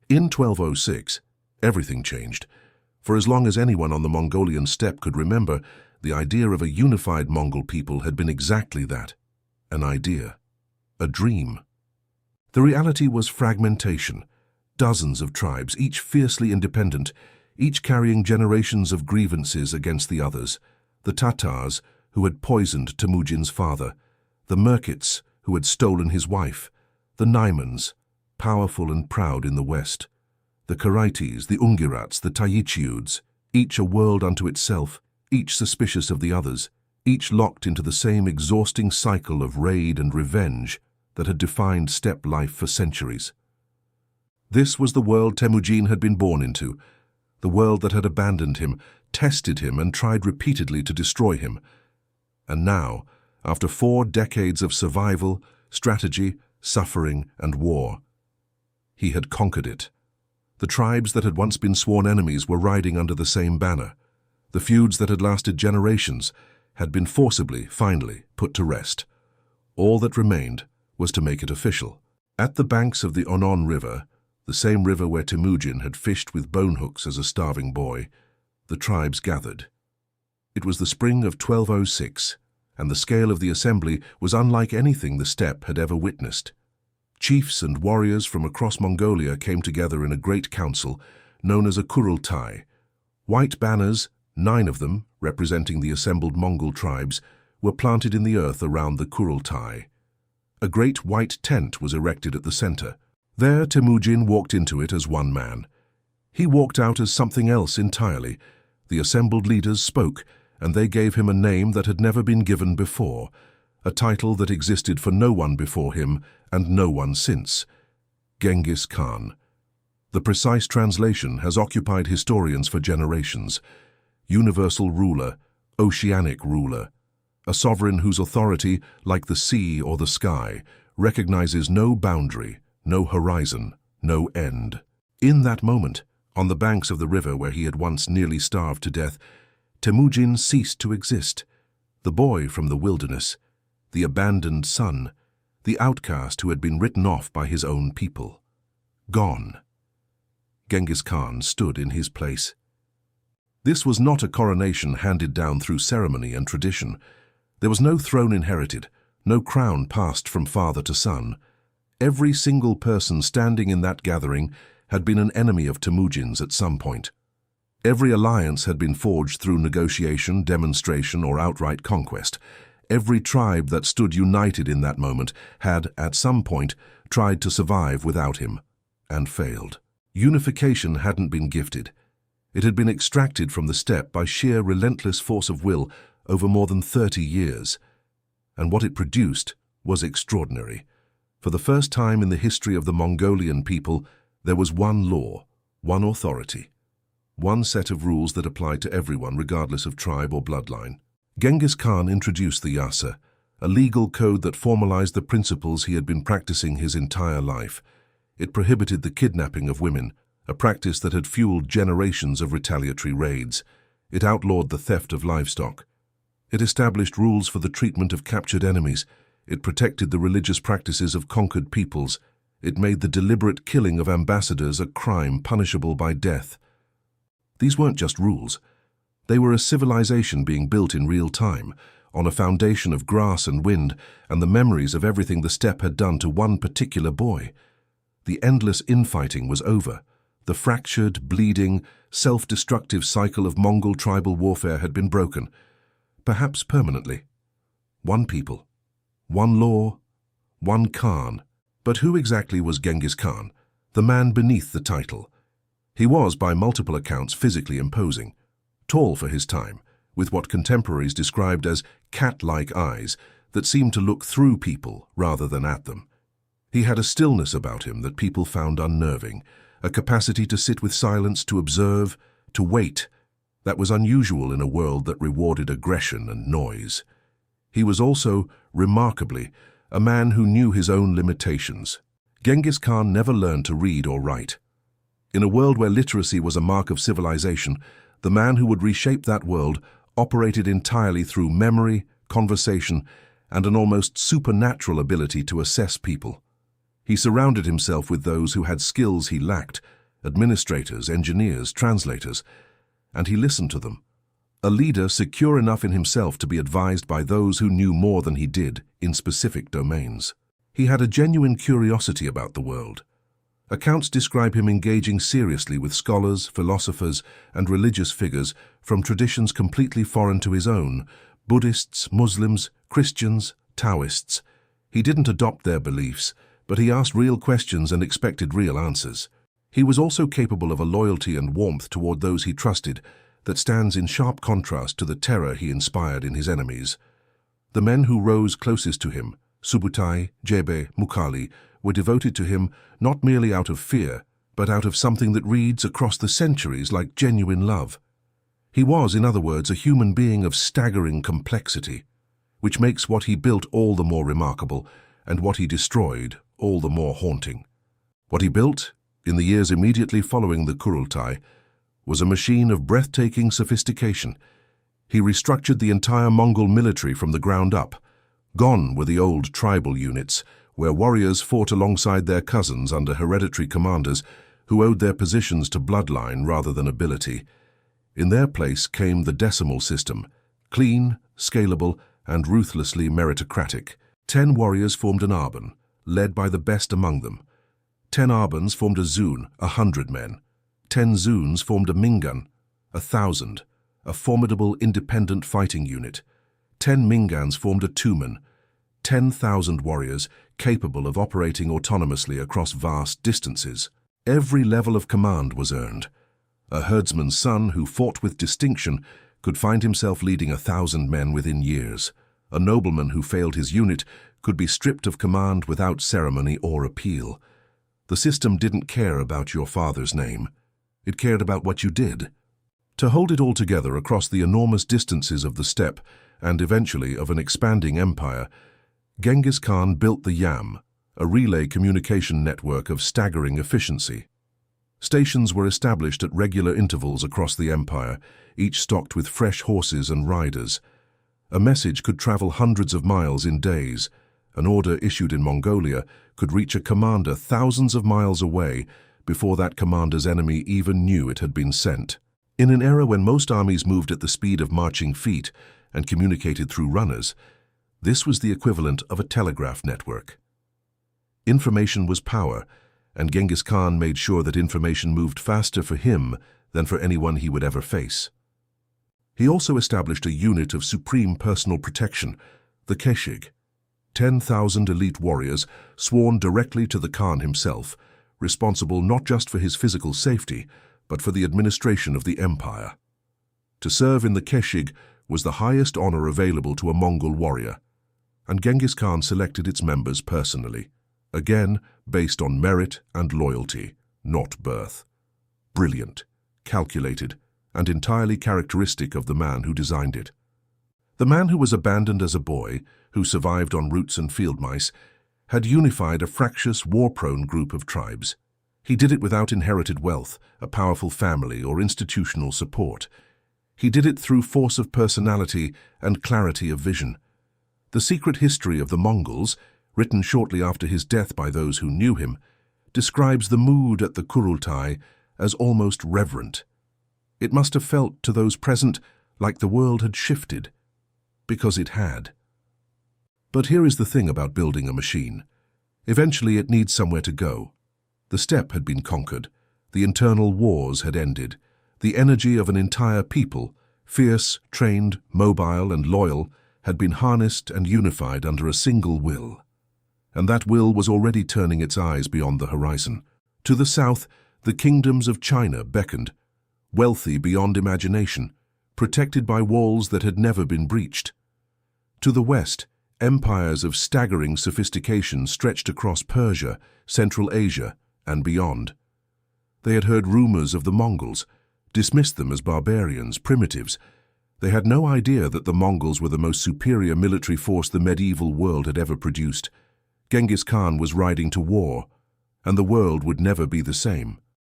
In 1206, everything changed. For as long as anyone on the Mongolian steppe could remember, the idea of a unified Mongol people had been exactly that, an idea, a dream. The reality was fragmentation, dozens of tribes, each fiercely independent, each carrying generations of grievances against the others. The Tatars, who had poisoned Temujin's father, the Merkits, who had stolen his wife, the Naimans, powerful and proud in the west, the Karaites, the Ungirats, the Taichiuds, each a world unto itself, each suspicious of the others, each locked into the same exhausting cycle of raid and revenge that had defined steppe life for centuries. This was the world Temujin had been born into, the world that had abandoned him, tested him, and tried repeatedly to destroy him. And now, after 4 decades of survival, strategy, suffering, and war, he had conquered it. The tribes that had once been sworn enemies were riding under the same banner. The feuds that had lasted generations had been forcibly, finally, put to rest. All that remained was to make it official. At the banks of the Onon River, the same river where Temujin had fished with bone hooks as a starving boy, the tribes gathered. It was the spring of 1206, and the scale of the assembly was unlike anything the steppe had ever witnessed. Chiefs and warriors from across Mongolia came together in a great council, known as a Kurultai. White banners, 9 of them, representing the assembled Mongol tribes, were planted in the earth around the Kurultai. A great white tent was erected at the center. There Temujin walked into it as one man. He walked out as something else entirely. The assembled leaders spoke, and they gave him a name that had never been given before, a title that existed for no one before him and no one since: Genghis Khan. The precise translation has occupied historians for generations. Universal ruler, oceanic ruler, a sovereign whose authority, like the sea or the sky, recognizes no boundary, no horizon, no end. In that moment, on the banks of the river where he had once nearly starved to death, Temujin ceased to exist. The boy from the wilderness, the abandoned son, the outcast who had been written off by his own people. Gone. Genghis Khan stood in his place. This was not a coronation handed down through ceremony and tradition. There was no throne inherited, no crown passed from father to son. Every single person standing in that gathering had been an enemy of Temujin's at some point. Every alliance had been forged through negotiation, demonstration, or outright conquest. Every tribe that stood united in that moment had, at some point, tried to survive without him, and failed. Unification hadn't been gifted. It had been extracted from the steppe by sheer relentless force of will over more than 30 years. And what it produced was extraordinary. For the first time in the history of the Mongolian people, there was one law, one authority, one set of rules that applied to everyone regardless of tribe or bloodline. Genghis Khan introduced the Yasa, a legal code that formalized the principles he had been practicing his entire life. It prohibited the kidnapping of women, a practice that had fueled generations of retaliatory raids. It outlawed the theft of livestock. It established rules for the treatment of captured enemies. It protected the religious practices of conquered peoples. It made the deliberate killing of ambassadors a crime punishable by death. These weren't just rules. They were a civilization being built in real time, on a foundation of grass and wind and the memories of everything the steppe had done to one particular boy. The endless infighting was over. The fractured, bleeding, self-destructive cycle of Mongol tribal warfare had been broken, perhaps permanently. One people, one law, one Khan. But who exactly was Genghis Khan, the man beneath the title? He was, by multiple accounts, physically imposing. Tall for his time, with what contemporaries described as cat-like eyes that seemed to look through people rather than at them. He had a stillness about him that people found unnerving, a capacity to sit with silence, to observe, to wait, that was unusual in a world that rewarded aggression and noise. He was also, remarkably, a man who knew his own limitations. Genghis Khan never learned to read or write. In a world where literacy was a mark of civilization, the man who would reshape that world operated entirely through memory, conversation, and an almost supernatural ability to assess people. He surrounded himself with those who had skills he lacked, administrators, engineers, translators, and he listened to them. A leader secure enough in himself to be advised by those who knew more than he did in specific domains. He had a genuine curiosity about the world. Accounts describe him engaging seriously with scholars, philosophers, and religious figures from traditions completely foreign to his own: Buddhists, Muslims, Christians, Taoists. He didn't adopt their beliefs, but he asked real questions and expected real answers. He was also capable of a loyalty and warmth toward those he trusted that stands in sharp contrast to the terror he inspired in his enemies. The men who rose closest to him, Subutai, Jebe, Mukali, were devoted to him not merely out of fear, but out of something that reads across the centuries like genuine love. He was, in other words, a human being of staggering complexity, which makes what he built all the more remarkable and what he destroyed all the more haunting. What he built, in the years immediately following the Kurultai, was a machine of breathtaking sophistication. He restructured the entire Mongol military from the ground up. Gone were the old tribal units, where warriors fought alongside their cousins under hereditary commanders who owed their positions to bloodline rather than ability. In their place came the decimal system, clean, scalable, and ruthlessly meritocratic. 10 warriors formed an arban, led by the best among them. 10 arbans formed a zun, 100 men. 10 zuns formed a mingan, 1,000, a formidable independent fighting unit. 10 mingans formed a tumen, 10,000 warriors capable of operating autonomously across vast distances. Every level of command was earned. A herdsman's son who fought with distinction could find himself leading 1,000 men within years. A nobleman who failed his unit could be stripped of command without ceremony or appeal. The system didn't care about your father's name. It cared about what you did. To hold it all together across the enormous distances of the steppe and eventually of an expanding empire, Genghis Khan built the Yam, a relay communication network of staggering efficiency. Stations were established at regular intervals across the empire, each stocked with fresh horses and riders. A message could travel hundreds of miles in days. An order issued in Mongolia could reach a commander thousands of miles away before that commander's enemy even knew it had been sent. In an era when most armies moved at the speed of marching feet and communicated through runners, this was the equivalent of a telegraph network. Information was power, and Genghis Khan made sure that information moved faster for him than for anyone he would ever face. He also established a unit of supreme personal protection, the Keshig. 10,000 elite warriors sworn directly to the Khan himself, responsible not just for his physical safety, but for the administration of the empire. To serve in the Keshig was the highest honor available to a Mongol warrior, and Genghis Khan selected its members personally, again based on merit and loyalty, not birth. Brilliant, calculated, and entirely characteristic of the man who designed it. The man who was abandoned as a boy, who survived on roots and field mice, had unified a fractious, war-prone group of tribes. He did it without inherited wealth, a powerful family, or institutional support. He did it through force of personality and clarity of vision. The secret history of the Mongols, written shortly after his death by those who knew him, describes the mood at the Kurultai as almost reverent. It must have felt to those present like the world had shifted, because it had. But here is the thing about building a machine. Eventually it needs somewhere to go. The steppe had been conquered. The internal wars had ended. The energy of an entire people, fierce, trained, mobile, and loyal, had been harnessed and unified under a single will. And that will was already turning its eyes beyond the horizon. To the south, the kingdoms of China beckoned, wealthy beyond imagination, protected by walls that had never been breached. To the west, empires of staggering sophistication stretched across Persia, Central Asia, and beyond. They had heard rumors of the Mongols, dismissed them as barbarians, primitives. They had no idea that the Mongols were the most superior military force the medieval world had ever produced. Genghis Khan was riding to war, and the world would never be the same.